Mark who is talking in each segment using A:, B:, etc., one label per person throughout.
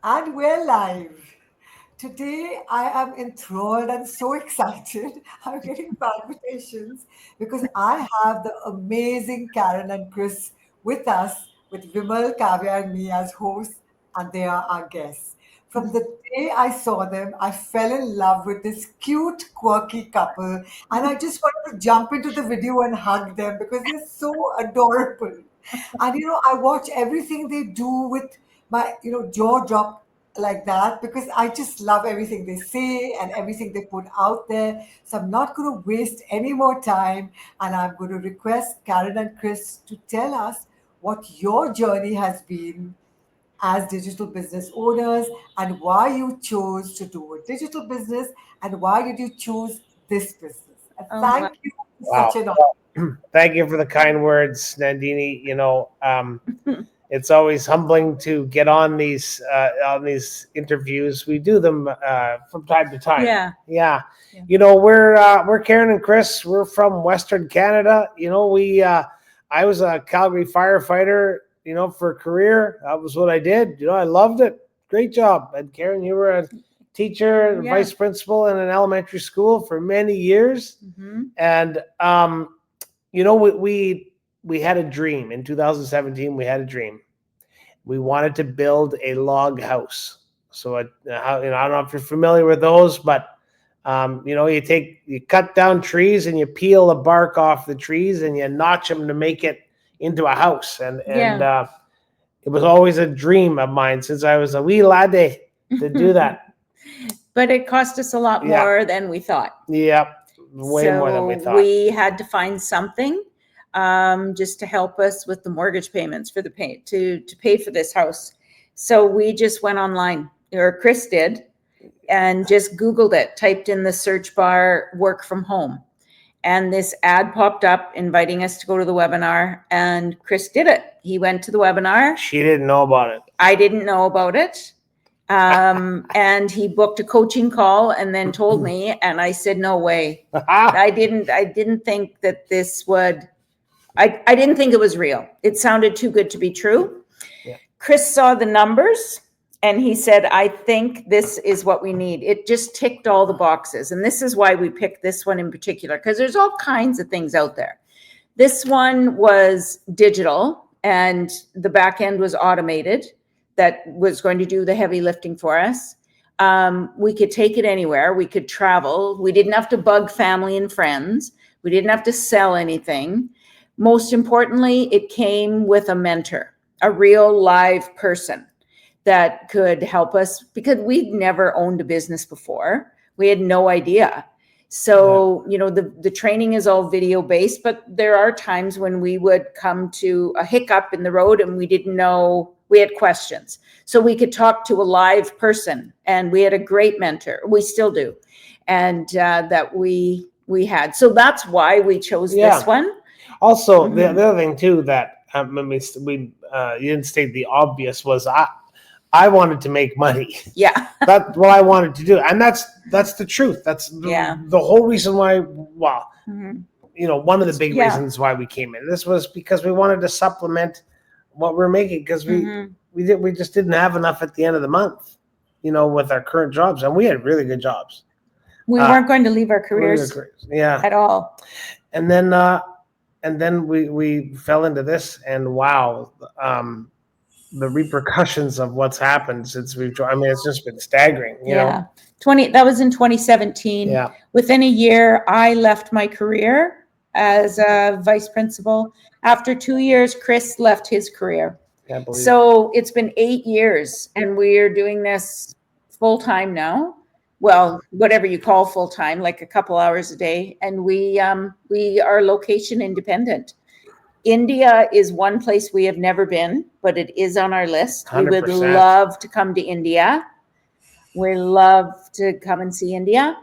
A: And we're live. Today, I am enthralled and so excited. I'm getting palpitations because I have the amazing Karen and Chris with us, with Vimal, Kavya, and me as hosts, and they are our guests. From the day I saw them, I fell in love with this cute, quirky couple, and I just wanted to jump into the video and hug them because they're so adorable. And I watch everything they do with my jaw drop like that because I just love everything they say and everything they put out there. So I'm not going to waste any more time, and I'm going to request Karen and Chris to tell us what your journey has been as digital business owners and why you chose to do a digital business and why did you choose this business. And
B: Oh, wow.
A: thank you for
C: Wow.
A: such an honor.
C: Thank you for the kind words, Nandini. It's always humbling to get on these interviews. We do them from time to time.
B: Yeah.
C: Yeah.
B: Yeah.
C: We're Karen and Chris. We're from Western Canada. I was a Calgary firefighter, for a career. That was what I did. I loved it. Great job. And Karen, you were a teacher,
B: Yeah.
C: vice principal in an elementary school for many years.
B: Mm-hmm.
C: And we had a dream in 2017. We had a dream. We wanted to build a log house. So I don't know if you're familiar with those, but you cut down trees and you peel the bark off the trees and you notch them to make it into a house. And it was always a dream of mine since I was a wee laddie to do that.
B: But it cost us a lot more than we thought.
C: Yeah, way more than we thought.
B: We had to find something just to help us with the mortgage payments for to pay for this house. So we just went online, or Chris did, and just Googled it, typed in the search bar, work from home. And this ad popped up inviting us to go to the webinar, and Chris did it. He went to the webinar.
C: She didn't know about it.
B: I didn't know about it. And he booked a coaching call and then told me, and I said, no way. I didn't think that this would, I didn't think it was real. It sounded too good to be true.
C: Yeah.
B: Chris saw the numbers and he said, I think this is what we need. It just ticked all the boxes. And this is why we picked this one in particular, because there's all kinds of things out there. This one was digital and the back end was automated. That was going to do the heavy lifting for us. We could take it anywhere. We could travel. We didn't have to bug family and friends. We didn't have to sell anything. Most importantly, it came with a mentor, a real live person that could help us because we'd never owned a business before. We had no idea. So, the training is all video based, but there are times when we would come to a hiccup in the road and we didn't know. We had questions. So we could talk to a live person, and we had a great mentor. We still do. And that we had. So that's why we chose this one.
C: Also, the other thing too that you didn't state the obvious was I wanted to make money.
B: Yeah.
C: That's what I wanted to do. And that's the truth. That's the whole reason why, one of the big reasons why we came in. This was because we wanted to supplement what we're making because we just didn't have enough at the end of the month, with our current jobs, and we had really good jobs.
B: We weren't going to leave our careers at all.
C: And then we fell into this, and wow, the repercussions of what's happened since we've joined. I mean, it's just been staggering. You know?
B: That was in 2017.
C: Yeah.
B: Within a year, I left my career as a vice principal. After 2 years, Chris left his career. So it's been 8 years and we're doing this full time now. Well, whatever you call full time, like a couple hours a day. And we are location independent. India is one place we have never been, but it is on our list.
C: 100%.
B: We would love to come to India. We love to come and see India.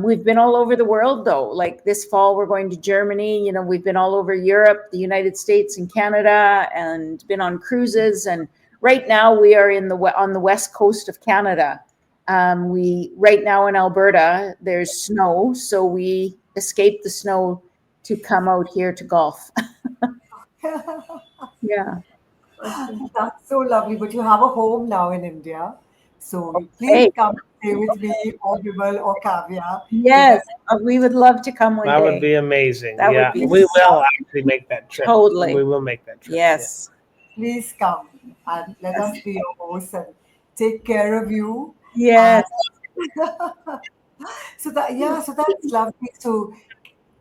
B: We've been all over the world though. Like this fall, we're going to Germany. We've been all over Europe, the United States and Canada, and been on cruises. And right now we are on the west coast of Canada. Right now in Alberta, there's snow. So we escaped the snow to come out here to golf. Yeah.
D: Okay.
A: That's so lovely. But you have a home now in India. So please
B: Hey,
A: come stay with me or Vimal or Kavya.
B: yes,
A: Together.
B: we would love to come one
C: That would
B: day.
C: be amazing.
B: That would
C: Yeah,
B: be
C: we will
B: so
C: actually make that trip.
B: totally.
C: We will make that trip. Yeah.
B: Yes.
A: Please come and let
B: Yes.
A: us be your hosts and take care of you. And
B: Yes.
A: so that's lovely. So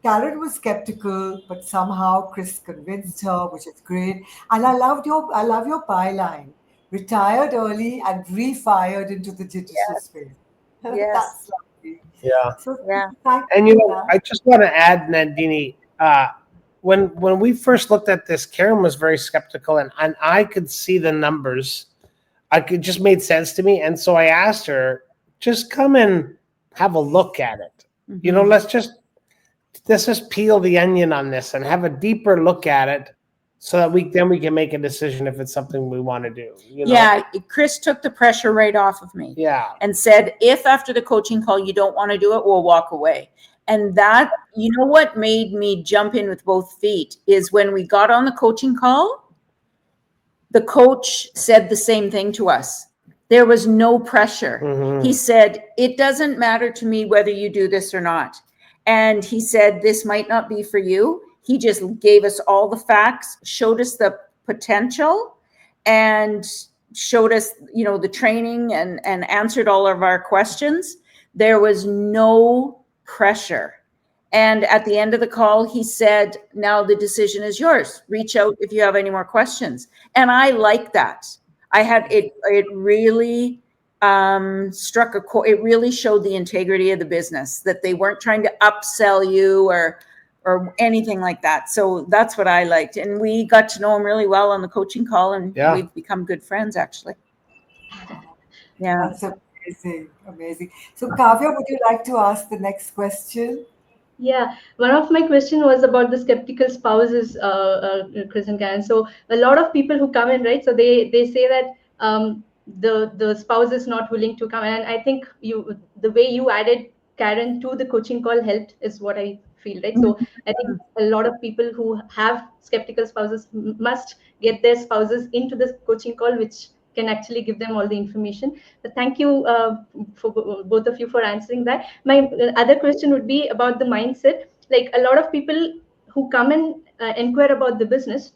A: Karen was skeptical, but somehow Chris convinced her, which is great. And I love your byline. Retired early and refired into the digital
B: Yes.
A: space.
B: Yes.
A: That's lovely.
C: Yeah.
A: So
B: Yeah.
A: thank
C: And
A: you
C: you
A: for
C: know,
A: that.
C: I just want to add, Nandini, when we first looked at this, Karen was very skeptical, and I could see the numbers. It just made sense to me, and so I asked her, just come and have a look at it. You know,
B: Mhm.
C: let's just peel the onion on this and have a deeper look at it, so that we can make a decision if it's something we want to do. You know?
B: Yeah, Chris took the pressure right off of me
C: Yeah.
B: and said, if after the coaching call you don't want to do it, we'll walk away. And that, you know what made me jump in with both feet is when we got on the coaching call, the coach said the same thing to us. There was no pressure.
C: Mhm.
B: He said, it doesn't matter to me whether you do this or not. And he said, this might not be for you. He just gave us all the facts, showed us the potential, and showed us, you know, the training and answered all of our questions. There was no pressure. And at the end of the call, he said, now the decision is yours. Reach out if you have any more questions. And I like that. I had it really struck a chord. It really showed the integrity of the business, that they weren't trying to upsell you or anything like that. So that's what I liked. And we got to know him really well on the coaching call, and
C: Yeah.
B: we've become good friends, actually. Yeah.
A: That's amazing, amazing. So Kavya, would you like to ask the next question?
D: Yeah, one of my question was about the skeptical spouses, Chris and Karen. So a lot of people who come in, right? So they say that the spouse is not willing to come, and I think the way you added Karen to the coaching call helped is what I feel, right? So I think a lot of people who have skeptical spouses must get their spouses into the coaching call, which can actually give them all the information. So thank you for both of you for answering that. My other question would be about the mindset. Like a lot of people who come and inquire about the business,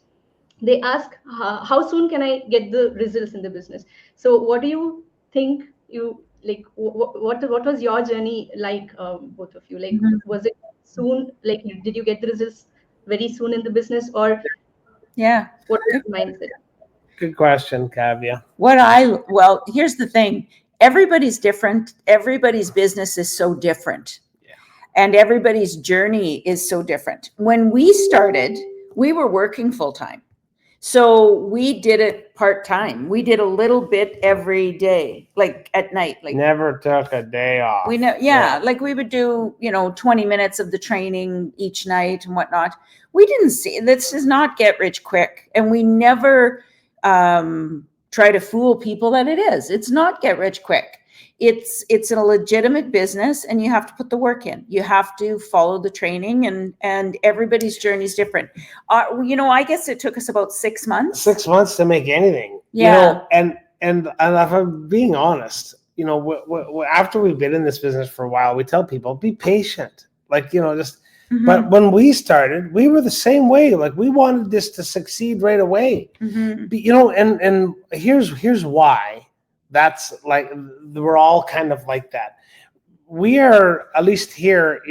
D: they ask, how soon can I get the results in the business? So what do you think you like? What was your journey like, both of you? Like,
B: Mhm.
D: was it soon? Like, did you get the results very soon in the business, or
B: Yeah.
D: what was the mindset?
C: Good question, Kavya.
B: Well, here's the thing. Everybody's different. Everybody's business is so different.
C: Yeah.
B: And everybody's journey is so different. When we started, we were working full time. So we did it part time. We did a little bit every day, like at night. Like
C: Never took a day off.
B: we know, yeah, like we would do, 20 minutes of the training each night and whatnot. We didn't see, this is not get rich quick. And we never try to fool people that it is. It's not get rich quick. It's a legitimate business, and you have to put the work in. You have to follow the training, and everybody's journey is different. I guess it took us about 6 months.
C: 6 months to make anything.
B: Yeah.
C: And if I'm being honest, after we've been in this business for a while, we tell people, be patient. Just.
B: Mhm.
C: But when we started, we were the same way. Like, we wanted this to succeed right away.
B: Mhm.
C: And here's why. That's like, we're all kind of like that. We are, at least here,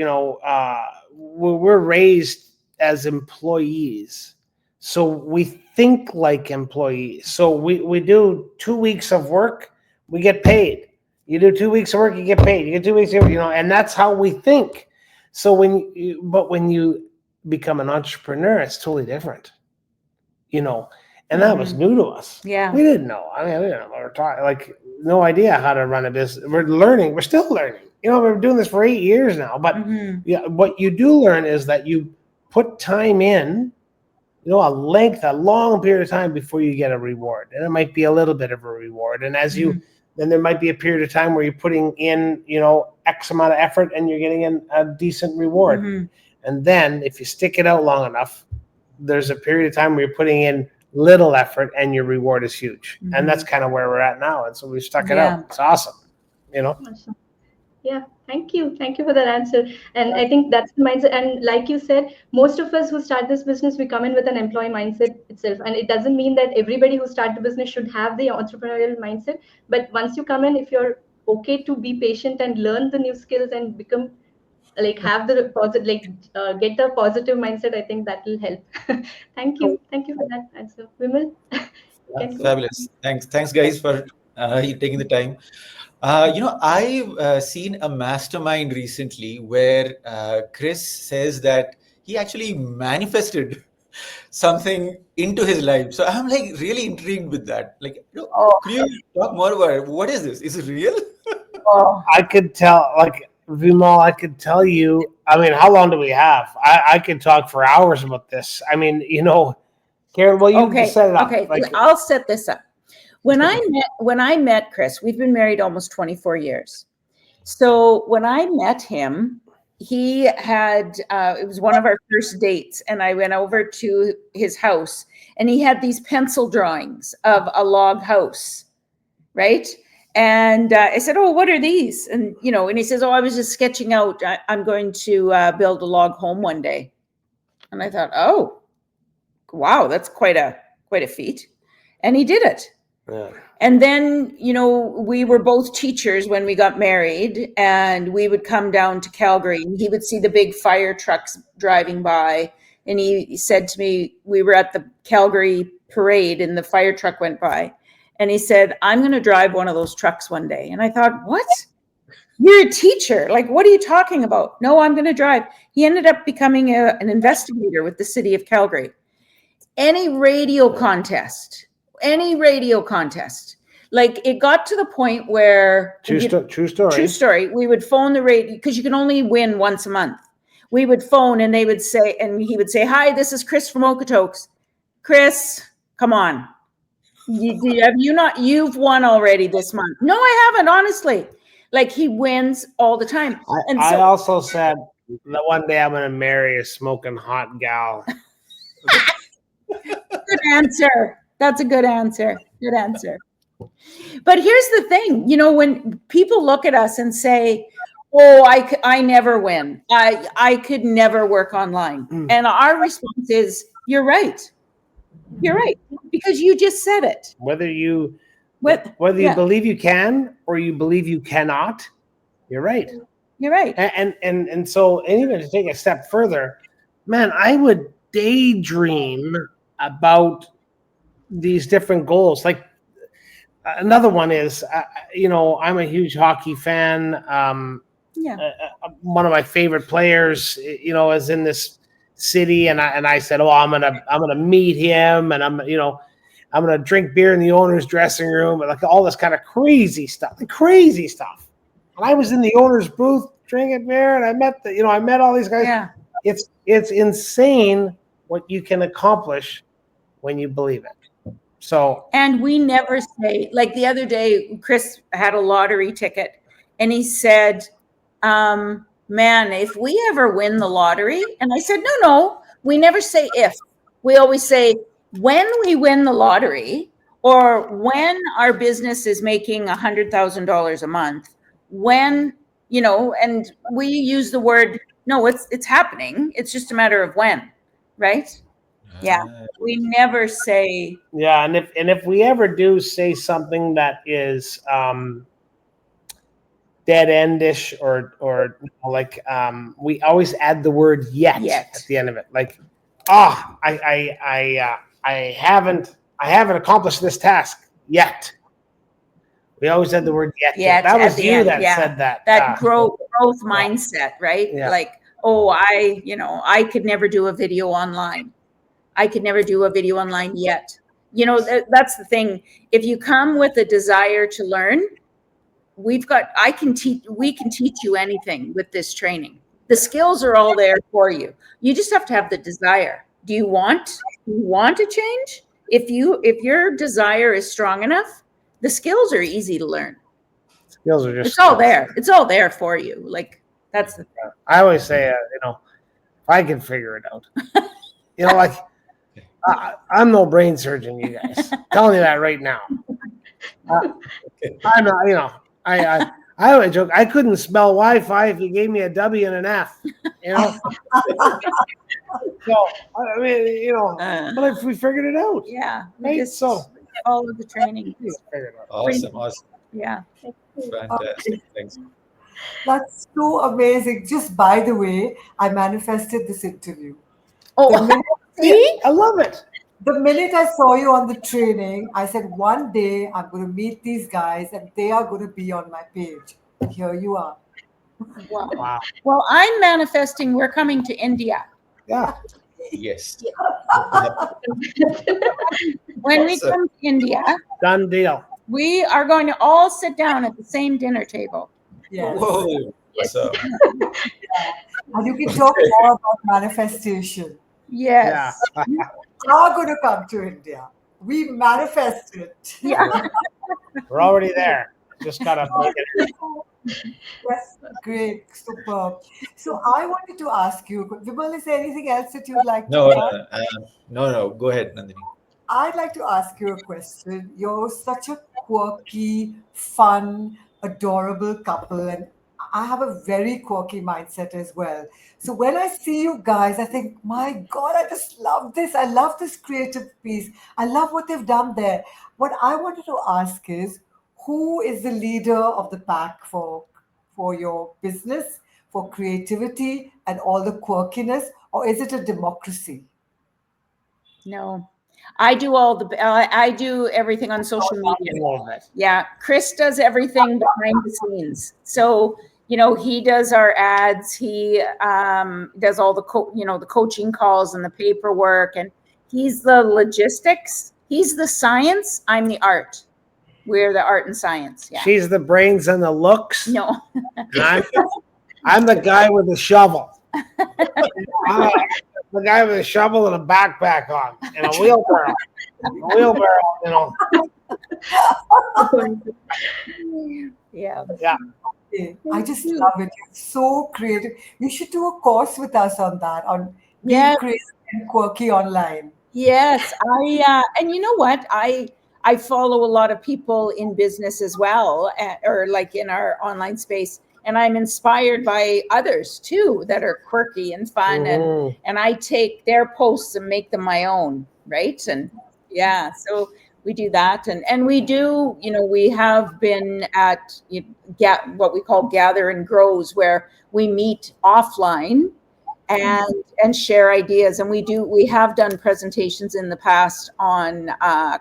C: we're raised as employees, so we think like employees. So we do 2 weeks of work, we get paid. You do 2 weeks of work, you get paid. You get 2 weeks, and that's how we think. So when you become an entrepreneur, it's totally different, and that was new to us.
B: Yeah.
C: We didn't know. I mean, we didn't know what we're talking, like, no idea how to run a business. We're learning. We're still learning. We're doing this for 8 years now. But yeah, what you do learn is that you put time in, a long period of time before you get a reward. And it might be a little bit of a reward. And then there might be a period of time where you're putting in, X amount of effort and you're getting a decent reward. And then if you stick it out long enough, there's a period of time where you're putting in little effort, and your reward is huge. And that's kind of where we're at now. And so we've stuck it out. It's awesome.
D: Awesome. Yeah, thank you for that answer. And I think that's the mindset. And like you said, most of us who start this business, we come in with an employee mindset itself. And it doesn't mean that everybody who starts the business should have the entrepreneurial mindset. But once you come in, if you're okay to be patient and learn the new skills and become have the positive, get a positive mindset, I think that will help. Thank you for that answer. Vimal.
E: Fabulous. Thanks guys for taking the time. I've seen a mastermind recently where Chris says that he actually manifested something into his life. So I'm really intrigued with that. Could you talk more about it? What is this? Is it real?
C: I could tell, Vimal, I could tell you, how long do we have? I could talk for hours about this. Karen, well, you can set it up.
B: Okay, I'll set this up. When I met Chris, we've been married almost 24 years. So when I met him, he had, it was one of our first dates, and I went over to his house, and he had these pencil drawings of a log house, right? And I said, "Oh, what are these?" And and he says, "Oh, I was just sketching out. I'm going to build a log home one day." And I thought, "Oh, wow, that's quite a feat." And he did it.
C: Yeah.
B: And then, we were both teachers when we got married, and we would come down to Calgary, and he would see the big fire trucks driving by. And he said to me, we were at the Calgary parade and the fire truck went by. And he said, "I'm going to drive one of those trucks one day." And I thought, "What? You're a teacher. What are you talking about?" "No, I'm going to drive." He ended up becoming an investigator with the city of Calgary. Any radio contest, it got to the point where
C: true story.
B: We would phone the radio because you can only win once a month. We would phone and he would say, "Hi, this is Chris from Okotoks." "Chris, come on. You've won already this month." "No, I haven't, honestly." He wins all the time.
C: I also said that one day I'm going to marry a smoking hot gal.
B: Good answer. That's a good answer. Good answer. But here's the thing, when people look at us and say, "Oh, I never win. I could never work online." And our response is, "You're right. You're right." Because you just said it.
C: Whether you believe you can or you believe you cannot, you're right.
B: You're right.
C: And so, even to take a step further, man, I would daydream about these different goals. Another one is, I'm a huge hockey fan. One of my favorite players, is in this city, and I said, "Oh, I'm gonna meet him, and I'm gonna drink beer in the owner's dressing room," and all this kind of crazy stuff. And I was in the owner's booth drinking beer, and I met all these guys.
B: Yeah.
C: It's insane what you can accomplish when you believe it. So,
B: and we never say, the other day, Chris had a lottery ticket, and he said, "Man, if we ever win the lottery," and I said, no, we never say if. We always say when we win the lottery, or when our business is making $100,000 a month, when, and we use the word, no, it's happening. It's just a matter of when, right? Yeah, we never say.
C: Yeah, and if we ever do say something that is dead endish or we always add the word yet at the end of it. I haven't accomplished this task yet. We always had the word yet. That was you that said that.
B: That growth mindset, right?
C: Yeah.
B: I could never do a video online. I could never do a video online yet. That's the thing. If you come with a desire to learn, we can teach you anything with this training. The skills are all there for you. You just have to have the desire. Do you want to change? If your desire is strong enough, the skills are easy to learn.
C: Skills are just
B: it's all there. It's all there for you. That's the thing.
C: I always say, if I can figure it out, I'm no brain surgeon, you guys. Telling you that right now. I'm not, I would joke. I couldn't spell Wi-Fi if you gave me a W and an F. So I mean, but if we figured it out,
B: Yeah.
C: right?
B: Just
C: So
B: follow the training.
C: figured it out.
E: Awesome.
B: Yeah.
E: Fantastic. Thanks.
A: That's so amazing. Just by the way, I manifested this interview.
B: Oh,
A: The minute,
B: see?
C: I love it.
A: the minute I saw you on the training, I said, one day I'm going to meet these guys and they are going to be on my page. And here you are.
B: Wow.
C: Wow.
B: Well, I'm manifesting. We're coming to India.
C: Yeah.
E: Yes.
B: When we
E: Awesome.
B: come to India,
C: Done deal.
B: we are going to all sit down at the same dinner table.
A: Yes.
E: Whoa. Awesome.
A: And you can talk more about manifestation.
B: Yes.
C: Yeah.
A: You are going to come to India. We manifested.
B: Yeah.
C: We're already there. Just gotta make it.
A: Yes, great, superb. So I wanted to ask you, Vimal, is there anything else that you'd like
E: No,
A: to add?
E: no. Go ahead, Nandini.
A: I'd like to ask you a question. You're such a quirky, fun, adorable couple, and I have a very quirky mindset as well. So when I see you guys, I think, my God, I just love this. I love this creative piece. I love what they've done there. What I wanted to ask is, who is the leader of the pack for your business, for creativity and all the quirkiness, or is it a democracy?
B: No. I do I do everything on social media. Yeah. Chris does everything behind the scenes. So, he does our ads. He does all the the coaching calls and the paperwork, and he's the logistics. He's the science. I'm the art. We're the art and science. Yeah.
C: She's the brains and the looks.
B: No.
C: I'm the guy with the shovel. The guy with a shovel and a backpack on and a wheelbarrow.
B: Yeah.
C: Yeah.
A: I just love it. You're so creative. You should do a course with us on that, on being
B: Yeah.
A: creative and quirky online.
B: Yes, and you know what? I follow a lot of people in business as well, or like in our online space, and I'm inspired by others too that are quirky and fun, and I take their posts and make them my own, right? And yeah, so we do that, and we do, we have been at what we call gather and grows, where we meet offline and share ideas, and we have done presentations in the past on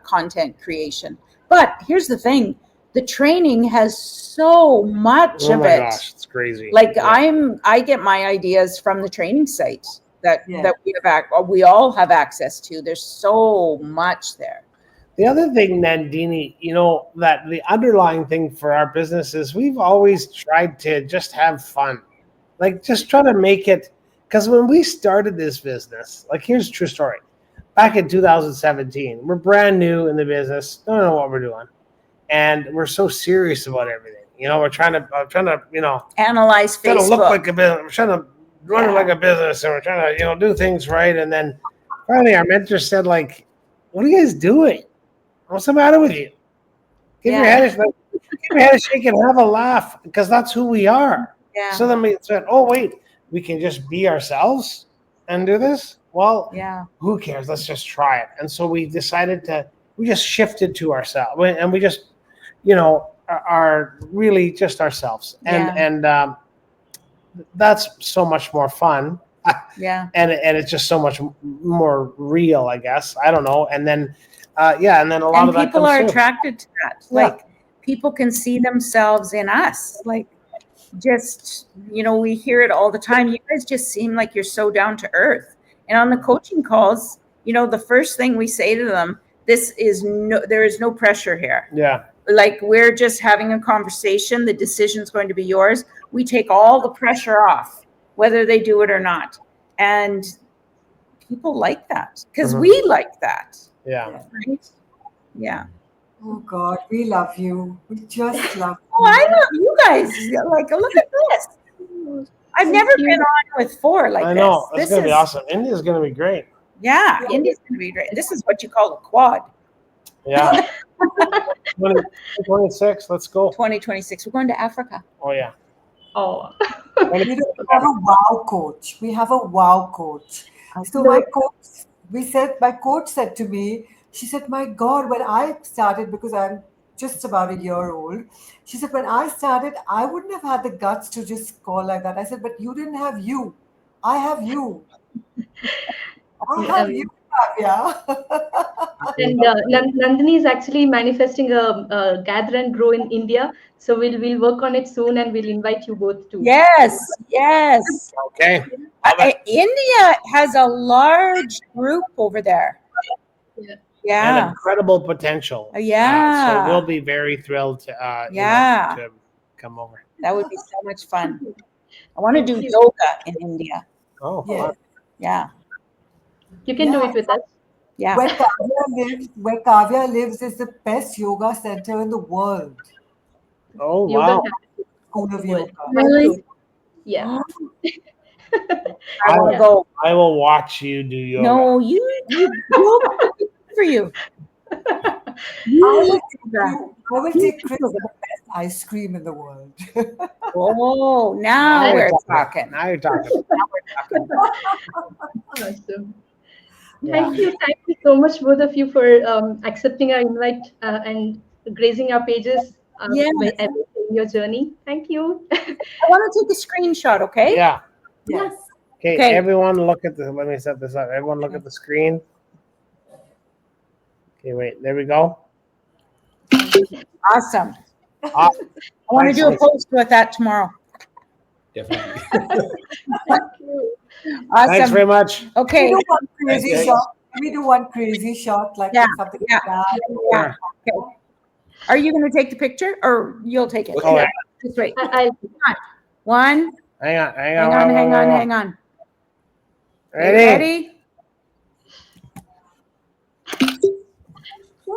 B: content creation. But here's the thing, the training has so much of it.
C: Gosh, it's crazy.
B: Like I get my ideas from the training site that we all have access to. There's so much there.
C: The other thing, Nandini, that the underlying thing for our business is we've always tried to just have fun, like just try to make it. Because when we started this business, like here's a true story. Back in 2017, we're brand new in the business, don't know what we're doing, and we're so serious about everything. We're trying to
B: analyze Facebook.
C: Trying to look like a business. We're trying to run it like a business, and we're trying to do things right. And then finally, our mentor said, like, "What are you guys doing? What's the matter with you? Give your head a shake and have a laugh, because that's who we are."
B: Yeah.
C: So then we said, "Oh wait, we can just be ourselves and do this? Well, who cares? Let's just try it." And so we decided we just shifted to ourselves, and we just, are really just ourselves. And that's so much more fun.
B: Yeah.
C: And it's just so much more real, I guess. I don't know. And then, and then a lot of that
B: people are
C: comes
B: attracted to that. Like people can see themselves in us. Like, just, we hear it all the time. You guys just seem like you're so down to earth. And on the coaching calls, the first thing we say to them, there is no pressure here.
C: Yeah.
B: Like, we're just having a conversation. The decision's going to be yours. We take all the pressure off, whether they do it or not. And people like that because we like that.
C: Yeah.
B: Right? Yeah.
A: Oh God, we love you. We just love you.
B: Oh, I love you guys. Like, look at this. I've never been on with four like this.
C: I know. It's going to be awesome. India's going to be great.
B: Yeah, India's going to be great. This is what you call a quad.
C: Yeah. 26. Let's go.
B: 2026. We're going to Africa.
C: Oh yeah.
D: Oh.
A: We have a wow coach. We have a wow coach. So my coach said to me, she said, my God, when I started, because I'm just about a year old, she said, when I started, I wouldn't have had the guts to just call like that. I said, but you didn't have you. I have you. I have you, Kavya.
D: And Nandini is actually manifesting a gather and grow in India. So we'll work on it soon, and we'll invite you both too.
B: Yes, yes.
C: Okay.
B: India has a large group over there.
D: Yeah.
C: And
B: Yeah.
C: incredible potential.
B: Yeah.
C: So we'll be very thrilled to,
B: Yeah.
C: to come over.
B: That would be so much fun. I want to do yoga in India.
C: Oh,
A: Yeah.
C: fun.
B: Yeah.
D: You can do it with us.
B: Yeah.
A: Where Kavya lives is the best yoga center in the world.
C: Oh,
D: Yoga
C: wow.
A: School of yoga.
B: Really?
D: Yeah.
B: I want to go.
C: I will watch you do yoga.
B: No, you good for you.
A: I will take Chris to the best ice cream in the world.
B: Oh, now we're talking.
C: Now you're talking.
D: Awesome.
B: Yeah.
D: Thank you so much, both of you, for accepting our invite and gracing our pages in your journey. Thank you.
B: I want to take a screenshot, okay?
C: Yeah.
A: Yes.
C: Okay,
B: Okay.
C: everyone look at the, let me set this up. Everyone look at the screen. Okay, wait, there we go.
B: Awesome.
C: Ah,
B: I want to do a post with that tomorrow.
E: Definitely.
D: Thank you.
B: Awesome.
C: Thanks very much.
B: Okay.
A: Can we do one crazy
E: Thanks.
A: shot? Can we do one crazy shot like something
B: Yeah.
A: like that?
B: Yeah. Okay. Are you going to take the picture or you'll take it?
E: Okay.
C: Oh, yeah.
B: Just wait.
D: I'll
B: One.
C: Hang on.
B: Hang on.
C: Ready?
A: Woo!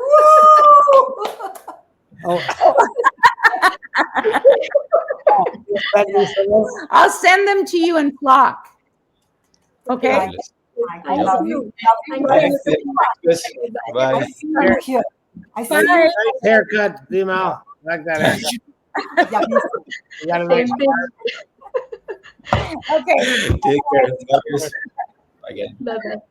C: Oh.
B: I'll send them to you in flock. Okay.
E: Fabulous.
A: I love you.
E: Thanks, Chris. Bye.
A: I see you here. I see
B: Bye.
A: you.
C: Nice haircut, VIMAL. Like that haircut.
A: Yeah, me too.
C: You got a nice
D: Same thing.
B: Okay.
E: Take care. God bless. Again.
D: Bye-bye.